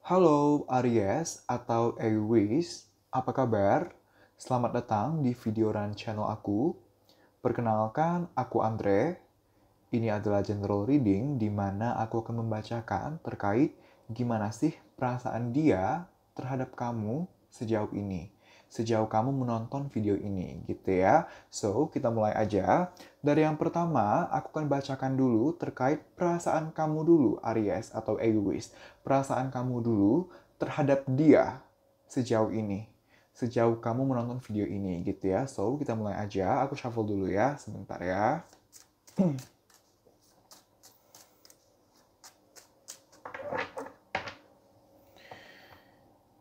Halo Aries atau Aries, apa kabar? Selamat datang di video run channel aku. Perkenalkan, aku Andre. Ini adalah general reading di mana aku akan membacakan terkait gimana sih perasaan dia terhadap kamu sejauh ini. Sejauh kamu menonton video ini, gitu ya. So, kita mulai aja. Dari yang pertama, aku akan bacakan dulu terkait perasaan kamu dulu, Aries atau Aries. Perasaan kamu dulu terhadap dia sejauh ini. Sejauh kamu menonton video ini, gitu ya. So, kita mulai aja. Aku shuffle dulu ya, sebentar ya.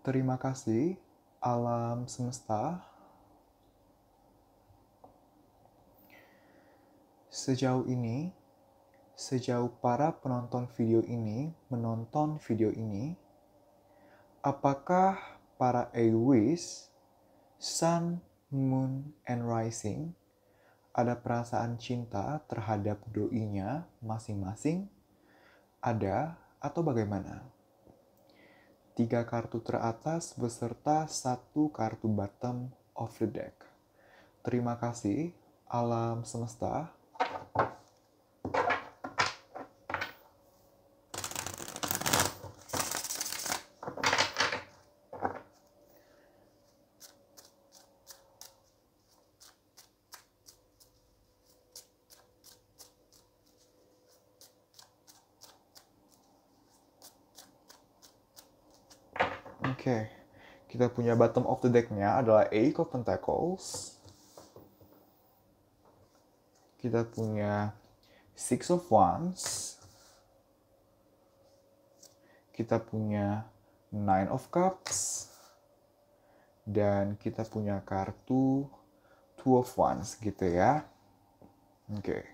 Terima kasih, alam semesta. Sejauh ini, sejauh para penonton video ini menonton video ini, apakah para Aries, Sun, Moon, and Rising ada perasaan cinta terhadap doinya masing-masing? Ada atau bagaimana? 3 kartu teratas beserta 1 kartu bottom of the deck. Terima kasih, alam semesta. Oke, kita punya bottom of the deck-nya adalah Eight of Pentacles. Kita punya Six of Wands. Kita punya Nine of Cups. Dan kita punya kartu Two of Wands gitu ya. Oke.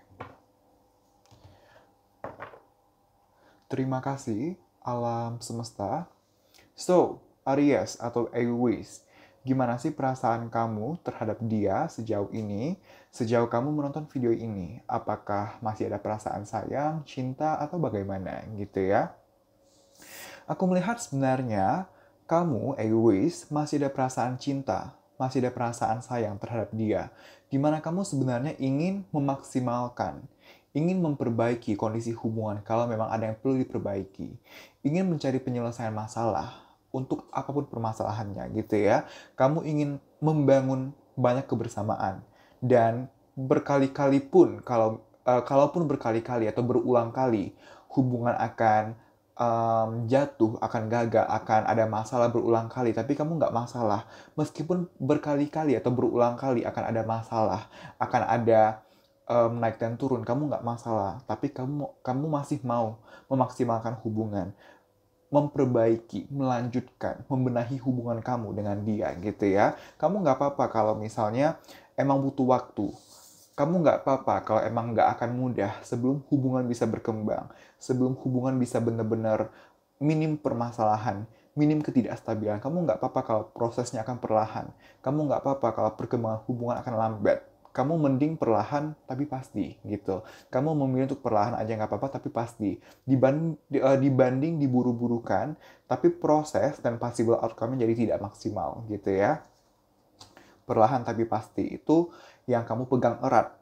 Terima kasih, alam semesta. So, Aries atau Aries, gimana sih perasaan kamu terhadap dia sejauh ini, sejauh kamu menonton video ini? Apakah masih ada perasaan sayang, cinta, atau bagaimana gitu ya? Aku melihat sebenarnya kamu, Aries, masih ada perasaan cinta, masih ada perasaan sayang terhadap dia. Dimana kamu sebenarnya ingin memaksimalkan, ingin memperbaiki kondisi hubungan kalau memang ada yang perlu diperbaiki. Ingin mencari penyelesaian masalah untuk apapun permasalahannya gitu ya. Kamu ingin membangun banyak kebersamaan dan berkali-kali pun kalaupun berkali-kali atau berulang kali hubungan akan jatuh, akan gagal, akan ada masalah berulang kali, tapi kamu nggak masalah. Meskipun berkali-kali atau berulang kali akan ada masalah, akan ada naik dan turun, kamu nggak masalah. Tapi kamu masih mau memaksimalkan hubungan, memperbaiki, melanjutkan, membenahi hubungan kamu dengan dia gitu ya. Kamu nggak apa-apa kalau misalnya emang butuh waktu. Kamu nggak apa-apa kalau emang nggak akan mudah sebelum hubungan bisa berkembang. Sebelum hubungan bisa benar-benar minim permasalahan, minim ketidakstabilan. Kamu nggak apa-apa kalau prosesnya akan perlahan. Kamu nggak apa-apa kalau perkembangan hubungan akan lambat. Kamu mending perlahan tapi pasti gitu. Kamu memilih untuk perlahan aja nggak apa-apa tapi pasti. Dibanding diburu-burukan, tapi proses dan possible outcome-nya jadi tidak maksimal gitu ya. Perlahan tapi pasti itu yang kamu pegang erat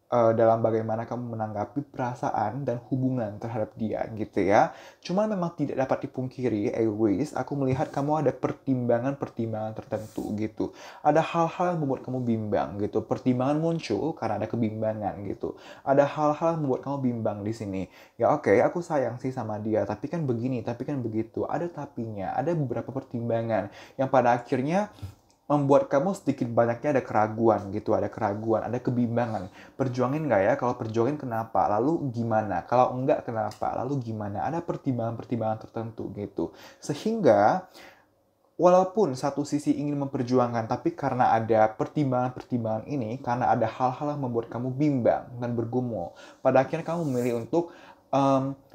dalam bagaimana kamu menanggapi perasaan dan hubungan terhadap dia gitu ya. Cuman memang tidak dapat dipungkiri, Aries, aku melihat kamu ada pertimbangan-pertimbangan tertentu gitu. Ada hal-hal yang membuat kamu bimbang gitu. Pertimbangan muncul karena ada kebimbangan gitu. Ada hal-hal yang membuat kamu bimbang di sini. Ya oke, aku sayang sih sama dia, tapi kan begini, tapi kan begitu. Ada tapinya, ada beberapa pertimbangan yang pada akhirnya membuat kamu sedikit banyaknya ada keraguan gitu, ada keraguan, ada kebimbangan. Perjuangin nggak ya? Kalau perjuangin kenapa? Lalu gimana? Kalau enggak kenapa? Lalu gimana? Ada pertimbangan-pertimbangan tertentu gitu. Sehingga walaupun satu sisi ingin memperjuangkan, tapi karena ada pertimbangan-pertimbangan ini, karena ada hal-hal yang membuat kamu bimbang dan bergumul, pada akhirnya kamu memilih untuk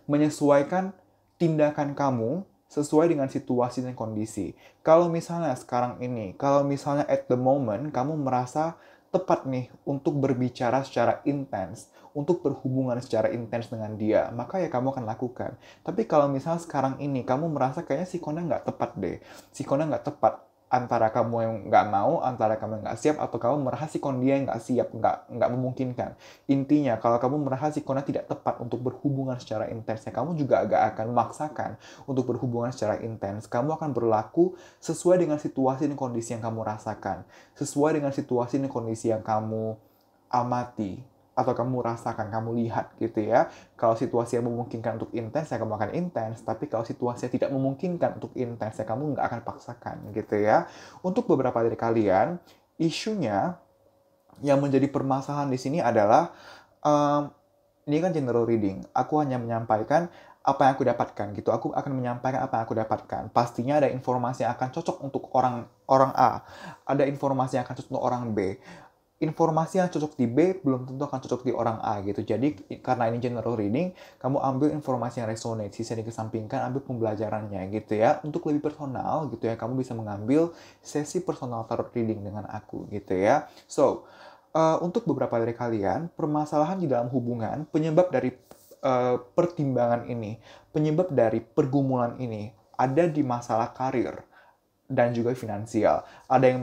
menyesuaikan tindakan kamu sesuai dengan situasi dan kondisi. Kalau misalnya sekarang ini, kalau misalnya at the moment kamu merasa tepat nih untuk berbicara secara intens, untuk berhubungan secara intens dengan dia, maka ya kamu akan lakukan. Tapi kalau misalnya sekarang ini kamu merasa kayaknya sikonnya nggak tepat deh, sikonnya nggak tepat, antara kamu yang nggak mau, antara kamu yang nggak siap, atau kamu merasa sikon dia yang nggak siap, nggak memungkinkan. Intinya, kalau kamu merasa sikonnya tidak tepat untuk berhubungan secara intens, ya kamu juga agak akan memaksakan untuk berhubungan secara intens. Kamu akan berlaku sesuai dengan situasi dan kondisi yang kamu rasakan, sesuai dengan situasi dan kondisi yang kamu amati, atau kamu rasakan, kamu lihat gitu ya. Kalau situasi yang memungkinkan untuk intens, ya kamu akan intens. Tapi kalau situasi yang tidak memungkinkan untuk intens, ya kamu nggak akan paksakan gitu ya. Untuk beberapa dari kalian, isunya yang menjadi permasalahan di sini adalah, um, ini kan general reading. Aku hanya menyampaikan apa yang aku dapatkan gitu. Aku akan menyampaikan apa yang aku dapatkan. Pastinya ada informasi yang akan cocok untuk orang orang A, ada informasi yang akan cocok untuk orang B. Informasi yang cocok di B belum tentu akan cocok di orang A gitu. Jadi karena ini general reading, kamu ambil informasi yang resonate, sisa dikesampingkan, ambil pembelajarannya gitu ya. Untuk lebih personal gitu ya, kamu bisa mengambil sesi personal tarot reading dengan aku gitu ya. So, untuk beberapa dari kalian, permasalahan di dalam hubungan, penyebab dari pertimbangan ini, penyebab dari pergumulan ini ada di masalah karir dan juga finansial. Ada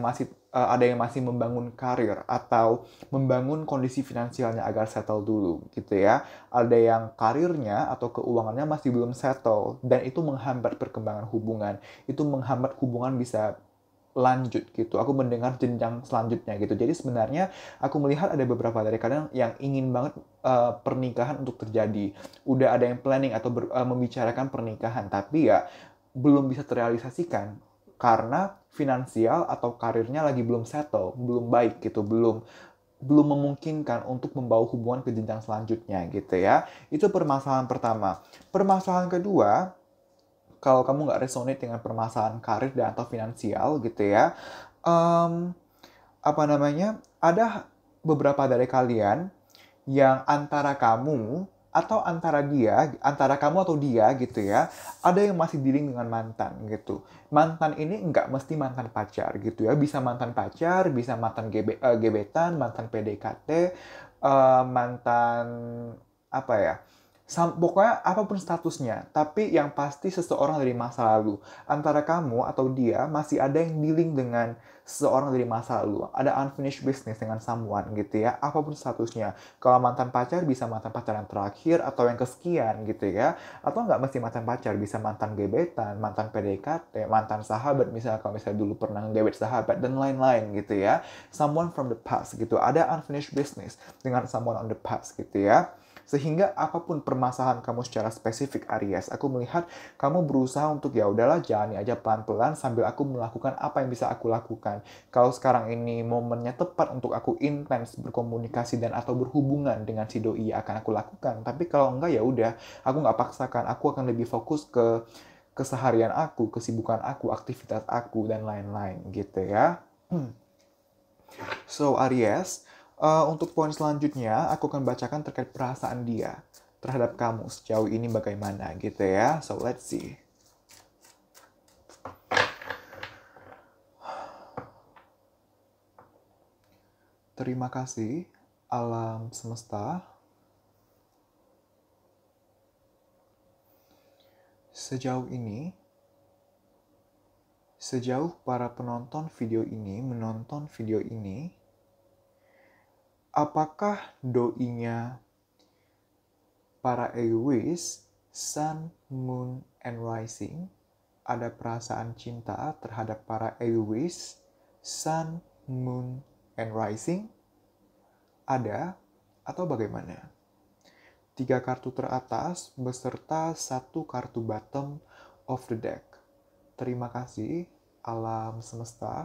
yang masih membangun karir atau membangun kondisi finansialnya agar settle dulu gitu ya. Ada yang karirnya atau keuangannya masih belum settle dan itu menghambat perkembangan hubungan. Itu menghambat hubungan bisa lanjut gitu. Aku mendengar jenjang selanjutnya gitu. Jadi sebenarnya aku melihat ada beberapa dari kalian yang ingin banget pernikahan untuk terjadi. Udah ada yang planning atau membicarakan pernikahan, tapi ya belum bisa terrealisasikan karena finansial atau karirnya lagi belum settle, belum baik gitu, belum belum memungkinkan untuk membawa hubungan ke jenjang selanjutnya gitu ya. Itu permasalahan pertama. Permasalahan kedua, kalau kamu nggak resonate dengan permasalahan karir dan atau finansial gitu ya, em, apa namanya, ada beberapa dari kalian yang antara kamu atau antara kamu atau dia gitu ya, ada yang masih dealing dengan mantan gitu. Mantan ini nggak mesti mantan pacar gitu ya, bisa mantan pacar, bisa mantan gebetan, mantan PDKT, mantan apa ya, pokoknya apapun statusnya, tapi yang pasti seseorang dari masa lalu. Antara kamu atau dia masih ada yang dealing dengan seseorang dari masa lalu. Ada unfinished business dengan someone gitu ya, apapun statusnya. Kalau mantan pacar bisa mantan pacar yang terakhir atau yang kesekian gitu ya. Atau nggak mesti mantan pacar, bisa mantan gebetan, mantan PDKT, mantan sahabat misalnya kalau misalnya dulu pernah ngebet sahabat dan lain-lain gitu ya. Someone from the past gitu. Ada unfinished business dengan someone on the past gitu ya. Sehingga apapun permasalahan kamu secara spesifik Aries, aku melihat kamu berusaha untuk ya udahlah jalani aja pelan-pelan sambil aku melakukan apa yang bisa aku lakukan. Kalau sekarang ini momennya tepat untuk aku intens berkomunikasi dan atau berhubungan dengan si doi akan aku lakukan. Tapi kalau enggak ya udah, aku nggak paksakan. Aku akan lebih fokus ke keseharian aku, kesibukan aku, aktivitas aku dan lain-lain gitu ya. So, Aries, untuk poin selanjutnya, aku akan bacakan terkait perasaan dia terhadap kamu sejauh ini bagaimana gitu ya. So, let's see. Terima kasih, alam semesta. Sejauh ini, sejauh para penonton video ini menonton video ini, apakah doinya para Aries, Sun, Moon, and Rising ada perasaan cinta terhadap para Aries, Sun, Moon, and Rising? Ada atau bagaimana? 3 kartu teratas beserta 1 kartu bottom of the deck. Terima kasih, alam semesta.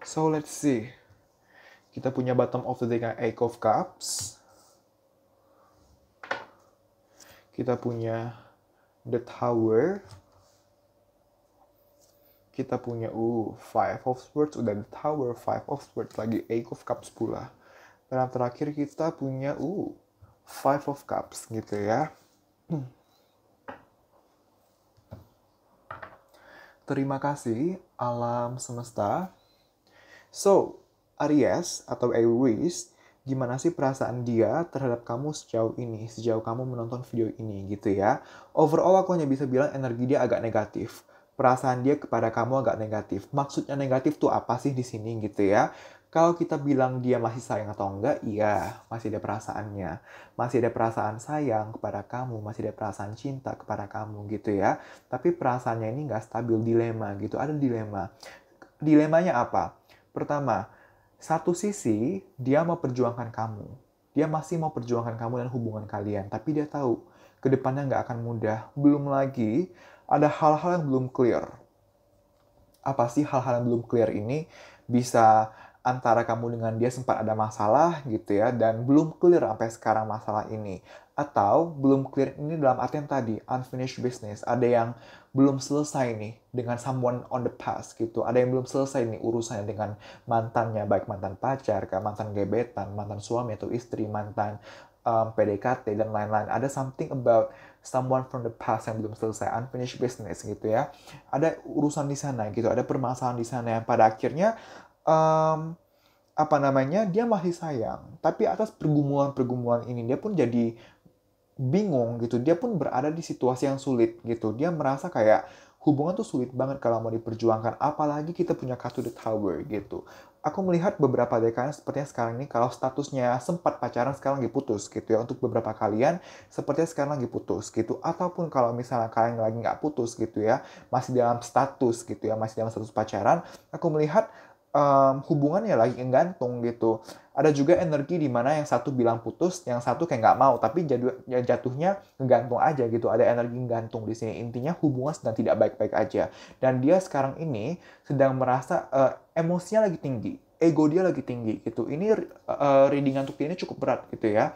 So let's see. Kita punya bottom of the deck Eight of Cups. Kita punya The Tower. kita punya Five of Swords, udah the Tower, Five of Swords, lagi Eight of Cups pula. Dan yang terakhir kita punya Five of Cups gitu ya. Terima kasih alam semesta. So, Aries atau Aries, gimana sih perasaan dia terhadap kamu sejauh ini, sejauh kamu menonton video ini gitu ya. Overall aku hanya bisa bilang energi dia agak negatif. Perasaan dia kepada kamu agak negatif. Maksudnya negatif tuh apa sih di sini gitu ya. Kalau kita bilang dia masih sayang atau enggak, iya, masih ada perasaannya. Masih ada perasaan sayang kepada kamu, masih ada perasaan cinta kepada kamu gitu ya. Tapi perasaannya ini nggak stabil, dilema gitu. Ada dilema. Dilemanya apa? Pertama, satu sisi dia mau perjuangkan kamu. Dia masih mau perjuangkan kamu dan hubungan kalian. Tapi dia tahu ke depannya nggak akan mudah. Belum lagi ada hal-hal yang belum clear. Apa sih hal-hal yang belum clear ini? Bisa antara kamu dengan dia sempat ada masalah gitu ya, dan belum clear sampai sekarang masalah ini. Atau belum clear ini dalam artian tadi, unfinished business. Ada yang belum selesai nih dengan someone on the past gitu. Ada yang belum selesai nih urusannya dengan mantannya, baik mantan pacar, mantan gebetan, mantan suami atau istri, mantan PDKT, dan lain-lain. Ada something about someone from the past yang belum selesai, unfinished business gitu ya. Ada urusan di sana gitu, ada permasalahan di sana yang pada akhirnya dia masih sayang, tapi atas pergumulan-pergumulan ini dia pun jadi bingung gitu, dia pun berada di situasi yang sulit gitu, dia merasa kayak hubungan tuh sulit banget kalau mau diperjuangkan, apalagi kita punya kartu The Tower gitu. Aku melihat beberapa dari kalian sepertinya sekarang ini kalau statusnya sempat pacaran sekarang lagi putus gitu ya, untuk beberapa kalian sepertinya sekarang lagi putus gitu, ataupun kalau misalnya kalian lagi nggak putus gitu ya, masih dalam status gitu ya, masih dalam status pacaran, aku melihat hubungannya lagi nggantung gitu. Ada juga energi di mana yang satu bilang putus, yang satu kayak nggak mau, tapi jatuhnya ngegantung aja gitu. Ada energi ngegantung di sini. Intinya hubungan sedang tidak baik-baik aja. Dan dia sekarang ini sedang merasa emosinya lagi tinggi, ego dia lagi tinggi gitu. Ini reading untuk dia ini cukup berat gitu ya.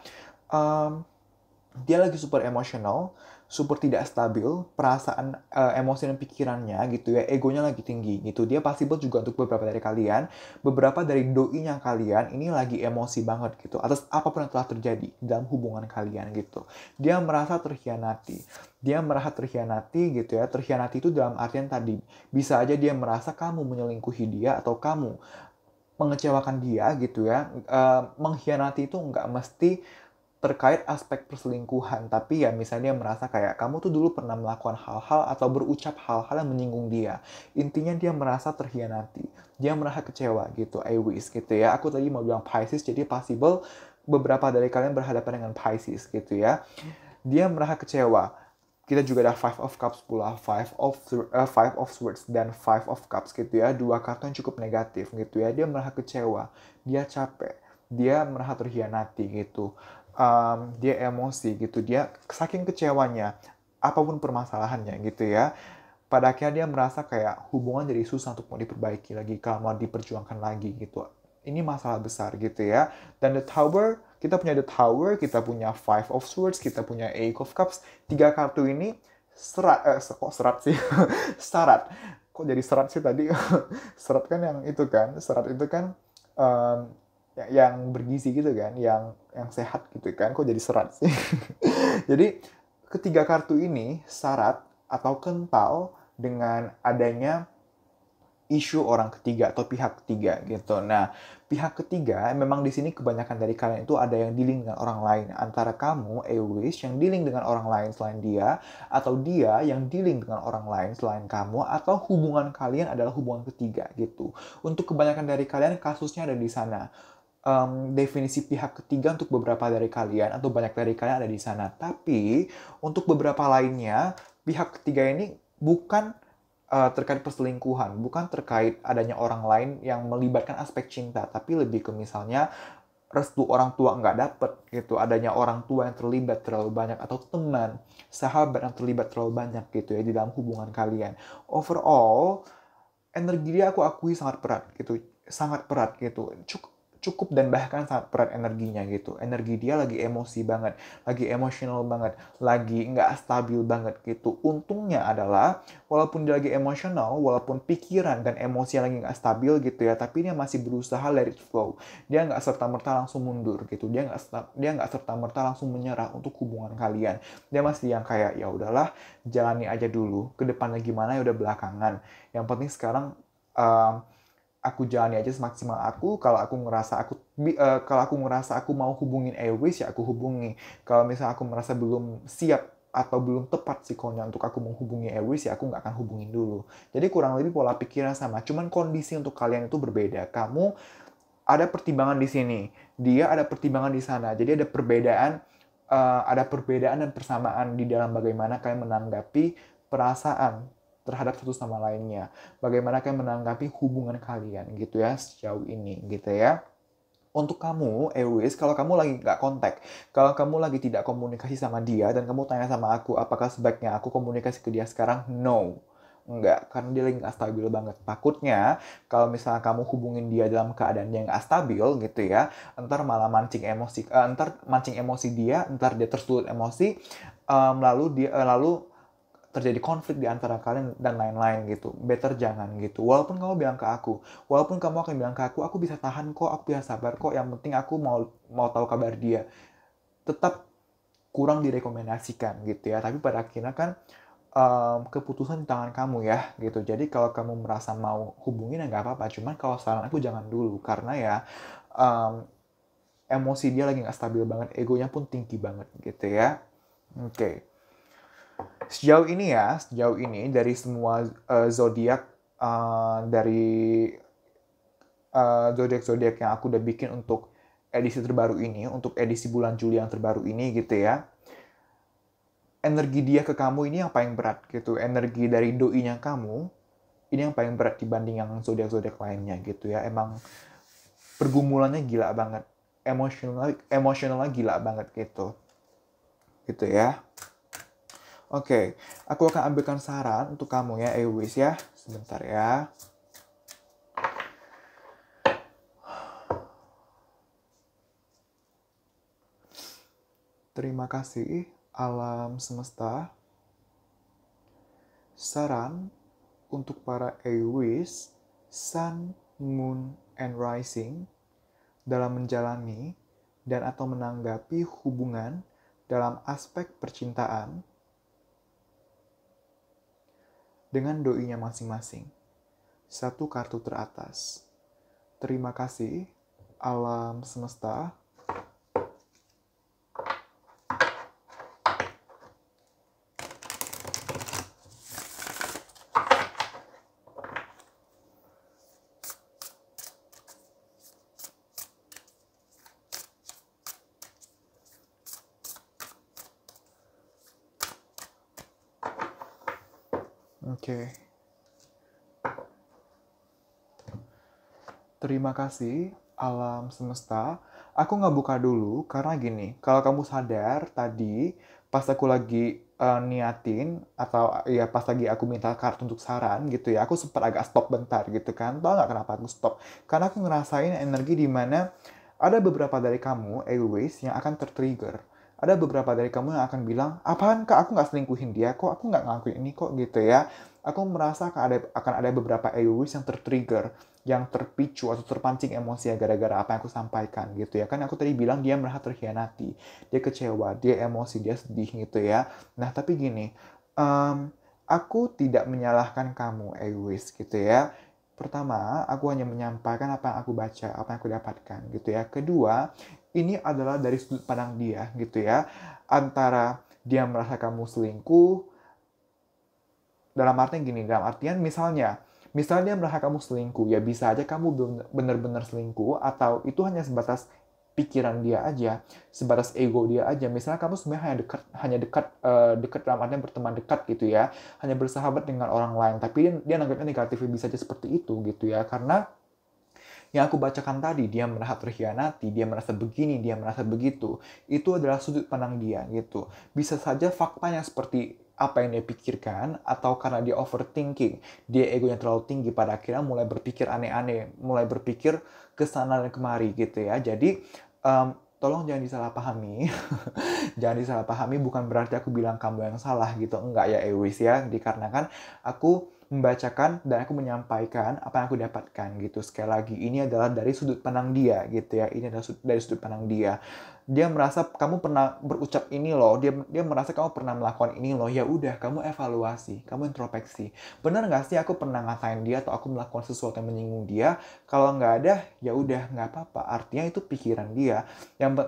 Dia lagi super emosional, super tidak stabil, perasaan emosi dan pikirannya gitu ya, egonya lagi tinggi gitu. Dia possible juga untuk beberapa dari kalian, beberapa dari doinya kalian ini lagi emosi banget gitu atas apapun yang telah terjadi dalam hubungan kalian gitu. Dia merasa terkhianati. Dia merasa terkhianati gitu ya. Terkhianati itu dalam artian tadi, bisa aja dia merasa kamu menyelingkuhi dia atau kamu mengecewakan dia gitu ya. Mengkhianati itu nggak mesti terkait aspek perselingkuhan, tapi ya misalnya dia merasa kayak kamu tuh dulu pernah melakukan hal-hal atau berucap hal-hal yang menyinggung dia. Intinya dia merasa terhianati, dia merasa kecewa gitu, Aries gitu ya. Aku tadi mau bilang Pisces, jadi possible beberapa dari kalian berhadapan dengan Pisces gitu ya. Dia merasa kecewa. Kita juga ada Five of Cups pula, Five of Swords dan Five of Cups gitu ya. Dua kartu yang cukup negatif gitu ya. Dia merasa kecewa, dia capek, dia merasa terhianati gitu. Dia emosi gitu, dia saking kecewanya apapun permasalahannya gitu ya, pada akhirnya dia merasa kayak hubungan jadi susah untuk mau diperbaiki lagi, kalau mau diperjuangkan lagi gitu. Ini masalah besar gitu ya. Dan The Tower, kita punya The Tower, kita punya Five of Swords, kita punya Eight of Cups. Tiga kartu ini serat sih syarat, kok jadi serat sih tadi serat kan yang itu kan, serat itu kan yang bergizi gitu kan, yang sehat gitu kan, kok jadi serat sih. Jadi ketiga kartu ini syarat atau kental dengan adanya isu orang ketiga atau pihak ketiga gitu. Nah, pihak ketiga memang di sini kebanyakan dari kalian itu ada yang dealing dengan orang lain. Antara kamu, Aries, yang dealing dengan orang lain selain dia, atau dia yang dealing dengan orang lain selain kamu, atau hubungan kalian adalah hubungan ketiga gitu. Untuk kebanyakan dari kalian kasusnya ada di sana. Definisi pihak ketiga untuk beberapa dari kalian atau banyak dari kalian ada di sana. Tapi untuk beberapa lainnya, pihak ketiga ini bukan terkait perselingkuhan, bukan terkait adanya orang lain yang melibatkan aspek cinta, tapi lebih ke misalnya restu orang tua nggak dapet gitu, adanya orang tua yang terlibat terlalu banyak, atau teman, sahabat yang terlibat terlalu banyak gitu ya di dalam hubungan kalian. Overall, energi dia aku akui sangat berat gitu, sangat berat gitu. cukup dan bahkan sangat berat energinya gitu. Energi dia lagi emosi banget, lagi emosional banget, lagi nggak stabil banget gitu. Untungnya adalah walaupun dia lagi emosional, walaupun pikiran dan emosi lagi nggak stabil gitu ya, tapi dia masih berusaha let it flow. Dia nggak serta-merta langsung mundur gitu. Dia nggak serta-merta langsung menyerah untuk hubungan kalian. Dia masih yang kayak ya udahlah, jalani aja dulu. Ke depannya gimana ya udah belakangan. Yang penting sekarang um, aku jalani aja semaksimal aku. Kalau aku ngerasa aku mau hubungin Airways ya aku hubungi. Kalau misalnya aku merasa belum siap atau belum tepat sikonnya untuk aku menghubungi Airways ya aku nggak akan hubungin dulu. Jadi kurang lebih pola pikirnya sama. Cuman kondisi untuk kalian itu berbeda. Kamu ada pertimbangan di sini, dia ada pertimbangan di sana. Jadi ada perbedaan dan persamaan di dalam bagaimana kalian menanggapi perasaan terhadap satu sama lainnya. Bagaimana kalian menanggapi hubungan kalian gitu ya sejauh ini gitu ya. Untuk kamu, Airways, kalau kamu lagi nggak kontak, kalau kamu lagi tidak komunikasi sama dia, dan kamu tanya sama aku, apakah sebaiknya aku komunikasi ke dia sekarang? No. Enggak, karena dia lagi nggak stabil banget. Takutnya, kalau misalnya kamu hubungin dia dalam keadaan dia nggak stabil gitu ya, ntar malah ntar mancing emosi dia, ntar dia tersulut emosi, lalu terjadi konflik di antara kalian dan lain-lain gitu. Better jangan gitu. Walaupun kamu bilang ke aku, walaupun kamu akan bilang ke aku bisa tahan kok, aku bisa sabar kok. Yang penting aku mau tahu kabar dia. Tetap kurang direkomendasikan gitu ya. Tapi pada akhirnya kan keputusan di tangan kamu ya gitu. Jadi kalau kamu merasa mau hubungin ya nggak apa-apa. Cuman kalau saran aku jangan dulu karena ya um, emosi dia lagi nggak stabil banget, egonya pun tinggi banget gitu ya. Oke. Sejauh ini dari semua zodiak dari zodiak-zodiak yang aku udah bikin untuk edisi terbaru ini, untuk edisi bulan Juli yang terbaru ini gitu ya. Energi dia ke kamu ini yang paling berat gitu. Energi dari doinya kamu ini yang paling berat dibanding yang zodiak-zodiak lainnya gitu ya. Emang pergumulannya gila banget. Emosionalnya gila banget gitu. Gitu ya. Oke, aku akan ambilkan saran untuk kamu ya, Airways ya. Sebentar ya. Terima kasih, alam semesta. Saran untuk para Airways, Sun, Moon, and Rising dalam menjalani dan atau menanggapi hubungan dalam aspek percintaan dengan doinya masing-masing. Satu kartu teratas. Terima kasih, alam semesta. Oke. Terima kasih, alam semesta. Aku nggak buka dulu karena gini, kalau kamu sadar tadi pas aku lagi niatin atau ya pas lagi aku minta kartu untuk saran gitu ya, aku sempat agak stop bentar gitu kan. Tahu nggak kenapa aku stop? Karena aku ngerasain energi di mana ada beberapa dari kamu, Airways, yang akan tertrigger. Ada beberapa dari kamu yang akan bilang, apaan kak, aku nggak selingkuhin dia kok, aku nggak ngelakuin ini kok gitu ya. Aku merasa akan ada beberapa Airways yang tertrigger, yang terpicu atau terpancing emosi ya gara-gara apa yang aku sampaikan gitu ya. Kan aku tadi bilang dia merasa terkhianati, dia kecewa, dia emosi, dia sedih gitu ya. Nah tapi gini, aku tidak menyalahkan kamu Airways gitu ya. Pertama, aku hanya menyampaikan apa yang aku baca, apa yang aku dapatkan gitu ya. Kedua, ini adalah dari sudut pandang dia gitu ya. Antara dia merasa kamu selingkuh, dalam artian misalnya dia merasa kamu selingkuh, ya bisa aja kamu belum benar-benar selingkuh, atau itu hanya sebatas pikiran dia aja, sebatas ego dia aja. Misalnya kamu sebenarnya dekat dalam artian berteman dekat gitu ya, hanya bersahabat dengan orang lain, tapi dia nanggapnya negatif, bisa aja seperti itu gitu ya, karena yang aku bacakan tadi, dia merasa terkhianati, dia merasa begini, dia merasa begitu, itu adalah sudut pandang dia gitu. Bisa saja faktanya seperti apa yang dia pikirkan, atau karena dia overthinking, dia egonya terlalu tinggi, pada akhirnya mulai berpikir aneh-aneh, mulai berpikir ke sana dan kemari gitu ya. Jadi tolong jangan disalahpahami. Jangan disalahpahami, bukan berarti aku bilang kamu yang salah gitu. Enggak ya Ewis ya, dikarenakan aku membacakan dan aku menyampaikan apa yang aku dapatkan gitu. Sekali lagi, ini adalah dari sudut pandang dia gitu ya. Ini adalah dari sudut pandang dia. Dia merasa kamu pernah berucap ini loh, dia merasa kamu pernah melakukan ini loh. Ya udah, kamu evaluasi, kamu introspeksi. Benar nggak sih aku pernah ngatain dia atau aku melakukan sesuatu yang menyinggung dia? Kalau nggak ada, ya udah nggak apa-apa. Artinya itu pikiran dia.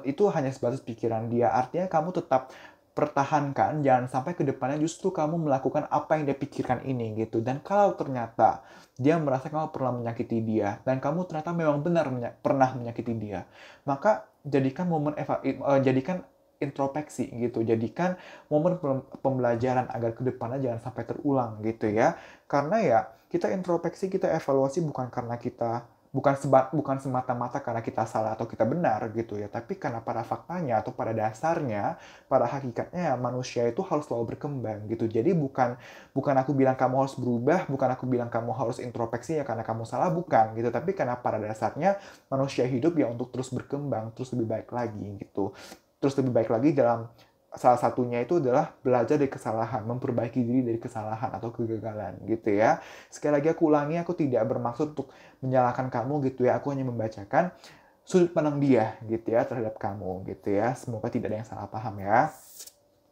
Itu hanya sebatas pikiran dia. Artinya kamu tetap pertahankan, jangan sampai ke depannya justru kamu melakukan apa yang dia pikirkan ini gitu. Dan kalau ternyata dia merasa kamu pernah menyakiti dia dan kamu ternyata memang benar pernah menyakiti dia, maka jadikan introspeksi gitu. Jadikan momen pembelajaran agar ke depannya jangan sampai terulang gitu ya. Karena ya kita introspeksi, kita evaluasi bukan karena kita bukan semata-mata karena kita salah atau kita benar gitu ya, tapi karena pada faktanya atau pada dasarnya, pada hakikatnya manusia itu harus selalu berkembang gitu. Jadi bukan aku bilang kamu harus berubah, bukan aku bilang kamu harus introspeksi ya karena kamu salah, bukan gitu, tapi karena pada dasarnya manusia hidup ya untuk terus berkembang, terus lebih baik lagi gitu. Terus lebih baik lagi dalam salah satunya itu adalah belajar dari kesalahan, memperbaiki diri dari kesalahan atau kegagalan gitu ya. Sekali lagi aku ulangi, aku tidak bermaksud untuk menyalahkan kamu gitu ya. Aku hanya membacakan sudut pandang dia gitu ya terhadap kamu gitu ya. Semoga tidak ada yang salah paham ya.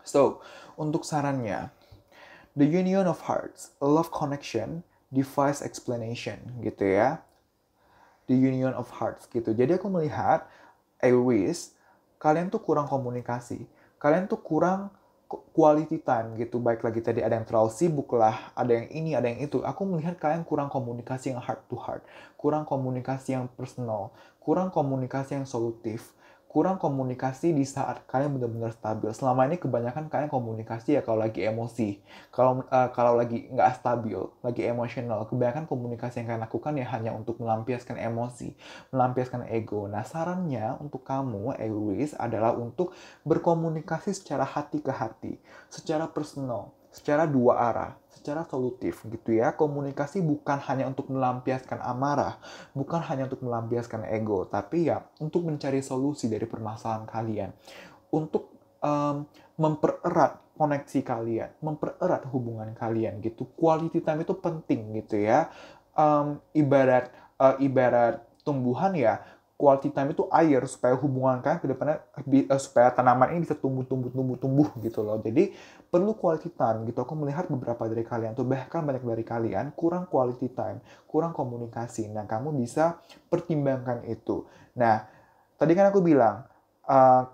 So, untuk sarannya, the union of hearts, a love connection, defies explanation gitu ya. The union of hearts gitu. Jadi aku melihat Aries, kalian tuh kurang komunikasi. Kalian tuh kurang quality time gitu. Baik lagi tadi ada yang terlalu sibuk lah, ada yang ini, ada yang itu. Aku melihat kalian kurang komunikasi yang heart to heart, kurang komunikasi yang personal, kurang komunikasi yang solutif, kurang komunikasi di saat kalian benar-benar stabil. Selama ini kebanyakan kalian komunikasi ya kalau lagi emosi, kalau lagi nggak stabil, lagi emosional. Kebanyakan komunikasi yang kalian lakukan ya hanya untuk melampiaskan emosi, melampiaskan ego. Nah, sarannya untuk kamu, Aries, adalah untuk berkomunikasi secara hati ke hati, secara personal, secara dua arah, secara solutif gitu ya. Komunikasi bukan hanya untuk melampiaskan amarah, bukan hanya untuk melampiaskan ego, tapi ya untuk mencari solusi dari permasalahan kalian, untuk mempererat koneksi kalian, mempererat hubungan kalian gitu. Quality time itu penting gitu ya. Ibarat tumbuhan ya, quality time itu air supaya hubungan kalian ke depannya supaya tanaman ini bisa tumbuh gitu loh. Jadi perlu quality time gitu. Aku melihat beberapa dari kalian tuh, bahkan banyak dari kalian kurang quality time, kurang komunikasi. Nah, kamu bisa pertimbangkan itu. Nah, tadi kan aku bilang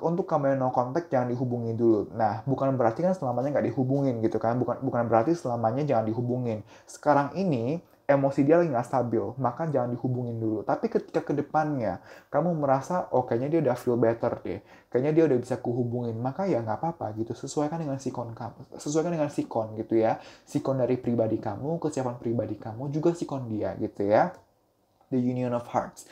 untuk kamu yang no contact jangan dihubungi dulu. Nah, bukan berarti kan selamanya nggak dihubungin gitu kan. Bukan berarti selamanya jangan dihubungin. Sekarang ini emosi dia lagi nggak stabil, maka jangan dihubungin dulu. Tapi ketika ke depannya kamu merasa, oh kayaknya dia udah feel better deh, kayaknya dia udah bisa kuhubungin, maka ya nggak apa-apa gitu. Sesuaikan dengan sikon kamu, sesuaikan dengan sikon gitu ya. Sikon dari pribadi kamu, kesiapan pribadi kamu, juga sikon dia gitu ya. The union of hearts.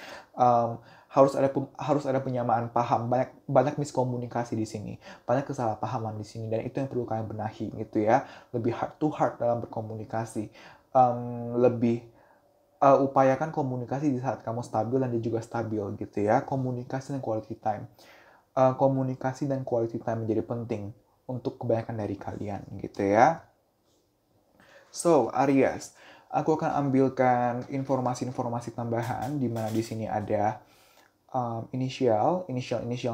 Harus ada penyamaan paham, banyak miskomunikasi di sini, banyak kesalahpahaman di sini, dan itu yang perlu kalian benahi gitu ya. Lebih heart to heart dalam berkomunikasi, lebih upayakan komunikasi di saat kamu stabil dan dia juga stabil gitu ya. Komunikasi dan quality time, komunikasi dan quality time menjadi penting untuk kebanyakan dari kalian gitu ya. So, Aries, aku akan ambilkan informasi-informasi tambahan di mana di sini ada inisial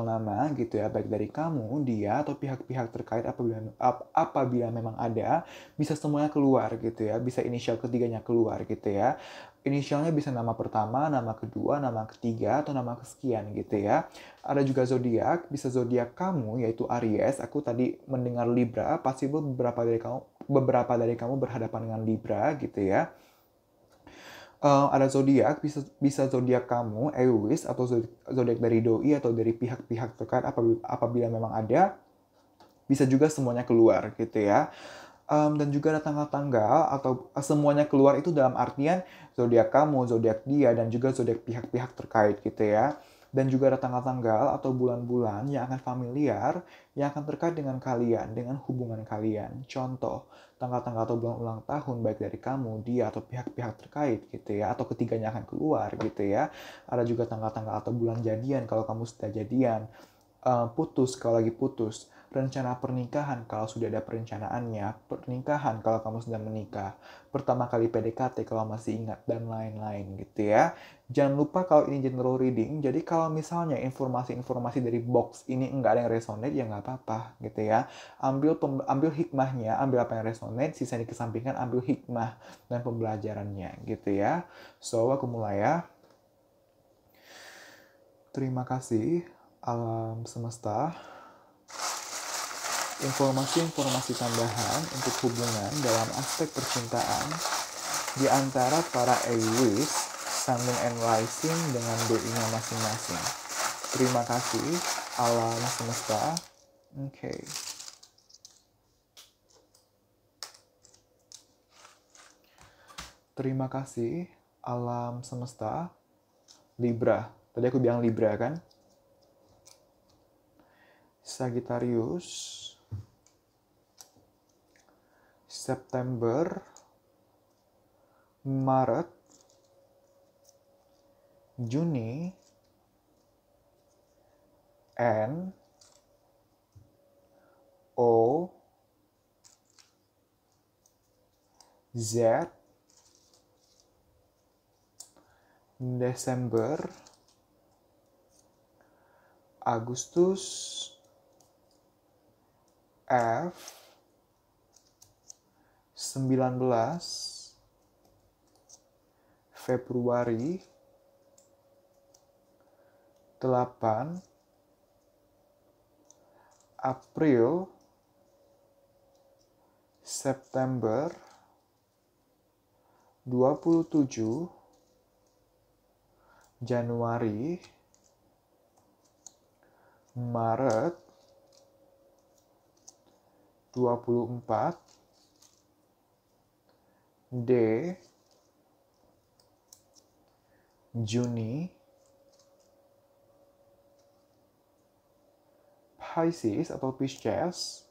nama gitu ya, baik dari kamu, dia, atau pihak-pihak terkait. Apabila memang ada, bisa semuanya keluar gitu ya, bisa inisial ketiganya keluar gitu ya. Inisialnya bisa nama pertama, nama kedua, nama ketiga, atau nama kesekian gitu ya. Ada juga zodiak, bisa zodiak kamu yaitu Aries. Aku tadi mendengar Libra, pasti beberapa dari kamu berhadapan dengan Libra gitu ya. Ada zodiak, bisa zodiak kamu, Aries, atau zodiak dari doi atau dari pihak-pihak terkait. Apabila memang ada, bisa juga semuanya keluar gitu ya. Dan juga ada tanggal-tanggal atau semuanya keluar itu dalam artian zodiak kamu, zodiak dia, dan juga zodiak pihak-pihak terkait gitu ya. Dan juga ada tanggal-tanggal atau bulan-bulan yang akan familiar, yang akan terkait dengan kalian, dengan hubungan kalian. Contoh, tanggal-tanggal atau bulan ulang tahun baik dari kamu, dia, atau pihak-pihak terkait gitu ya, atau ketiganya akan keluar gitu ya. Ada juga tanggal-tanggal atau bulan jadian kalau kamu sudah jadian, putus kalau lagi putus, rencana pernikahan kalau sudah ada perencanaannya, pernikahan kalau kamu sudah menikah, pertama kali PDKT kalau masih ingat, dan lain-lain gitu ya. Jangan lupa kalau ini general reading, jadi kalau misalnya informasi-informasi dari box ini enggak ada yang resonate, ya nggak apa-apa gitu ya. Ambil hikmahnya, ambil apa yang resonate, sisa dikesampingkan, ambil hikmah dan pembelajarannya gitu ya. So, aku mulai ya. Terima kasih alam semesta. Informasi-informasi tambahan untuk hubungan dalam aspek percintaan di antara para Aries, Sun, Moon, and Rising dengan doi-nya masing-masing. Terima kasih alam semesta. Oke. Terima kasih alam semesta. Libra. Tadi aku bilang Libra kan? Sagittarius, September, Maret, Juni, N, O, Z, Desember, Agustus, F, 19, Februari, 8, April, September, 27, Januari, Maret, 24, D, Juni, Pisces atau Pisces,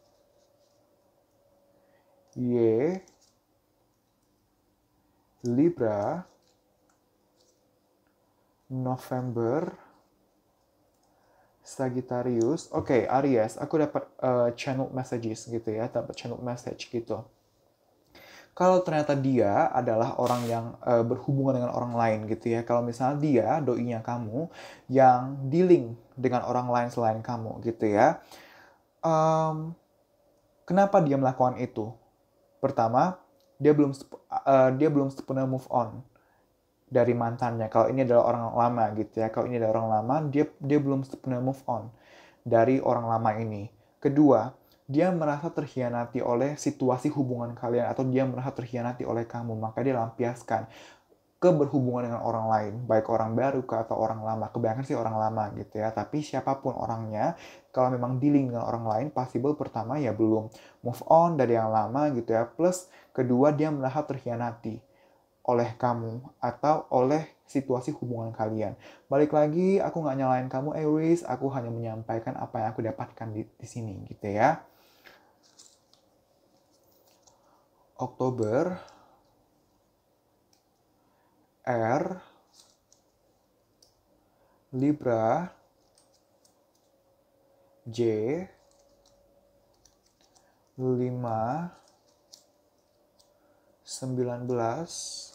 Y, Libra, November, Sagittarius. Oke, Aries, aku dapat channel messages gitu ya, dapat channel message gitu. Kalau ternyata dia adalah orang yang berhubungan dengan orang lain gitu ya. Kalau misalnya dia, doinya kamu, yang dealing dengan orang lain selain kamu gitu ya. Kenapa dia melakukan itu? Pertama, dia belum sepenuhnya move on dari mantannya. Kalau ini adalah orang lama gitu ya. Kalau ini adalah orang lama, dia belum sepenuhnya move on dari orang lama ini. Kedua, dia merasa terkhianati oleh situasi hubungan kalian, atau dia merasa terkhianati oleh kamu, maka dia lampiaskan ke berhubungan dengan orang lain, baik orang baru atau orang lama. Kebanyakan sih orang lama gitu ya, tapi siapapun orangnya, kalau memang dealing dengan orang lain, possible pertama ya belum move on dari yang lama gitu ya, plus kedua dia merasa terkhianati oleh kamu atau oleh situasi hubungan kalian. Balik lagi, aku nggak nyalain kamu Aries, aku hanya menyampaikan apa yang aku dapatkan di sini gitu ya. Oktober, R, Libra, J, 5, 19,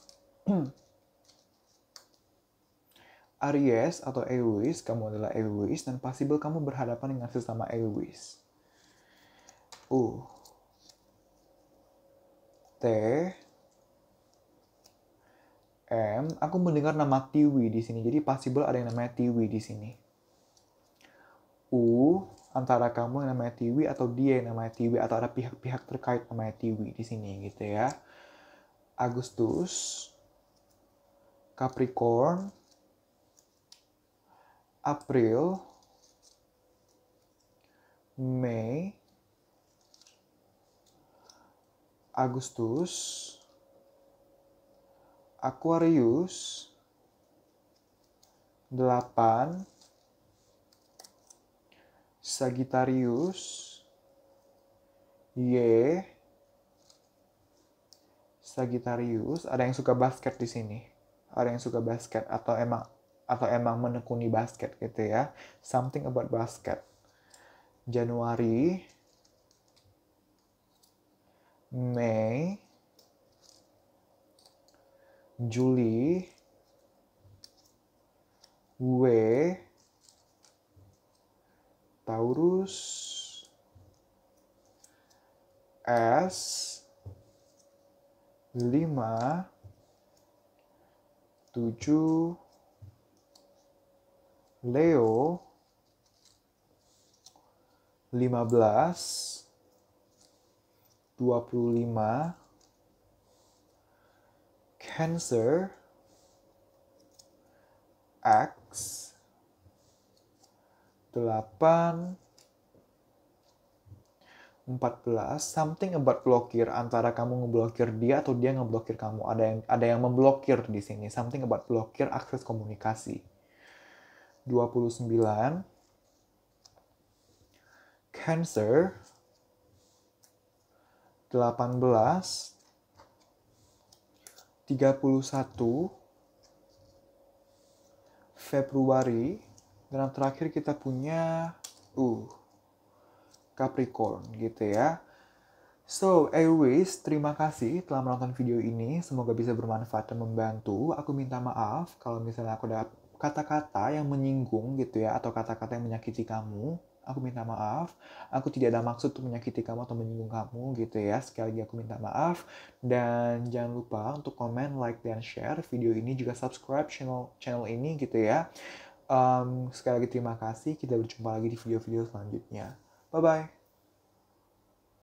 Aries atau Aries, kamu adalah Aries, dan possible kamu berhadapan dengan sesama Aries. T, M, aku mendengar nama Tiwi di sini, jadi possible ada yang namanya Tiwi di sini. U, antara kamu yang namanya Tiwi atau dia yang namanya Tiwi, atau ada pihak-pihak terkait namanya Tiwi di sini gitu ya. Agustus, Capricorn, April, Mei, Agustus, Aquarius, 8, Sagittarius, Y, Sagittarius. Ada yang suka basket di sini. Ada yang suka basket atau emang menekuni basket gitu ya. Something about basket. Januari, Mei, Juli, W, Taurus, S, 5, 7, Leo, 15, 25, Cancer, X, 8, 14, something about blokir, antara kamu ngeblokir dia atau dia ngeblokir kamu. Ada yang memblokir di sini. Something about blokir akses komunikasi. 29, Cancer, 18, 31, Februari, dan yang terakhir kita punya Capricorn gitu ya. So, anyways, terima kasih telah menonton video ini. Semoga bisa bermanfaat dan membantu. Aku minta maaf kalau misalnya aku ada kata-kata yang menyinggung gitu ya, atau kata-kata yang menyakiti kamu. Aku minta maaf. Aku tidak ada maksud untuk menyakiti kamu atau menyinggung kamu gitu ya. Sekali lagi aku minta maaf. Dan jangan lupa untuk komen, like, dan share video ini. Juga subscribe channel ini gitu ya. Sekali lagi terima kasih. Kita berjumpa lagi di video-video selanjutnya. Bye-bye.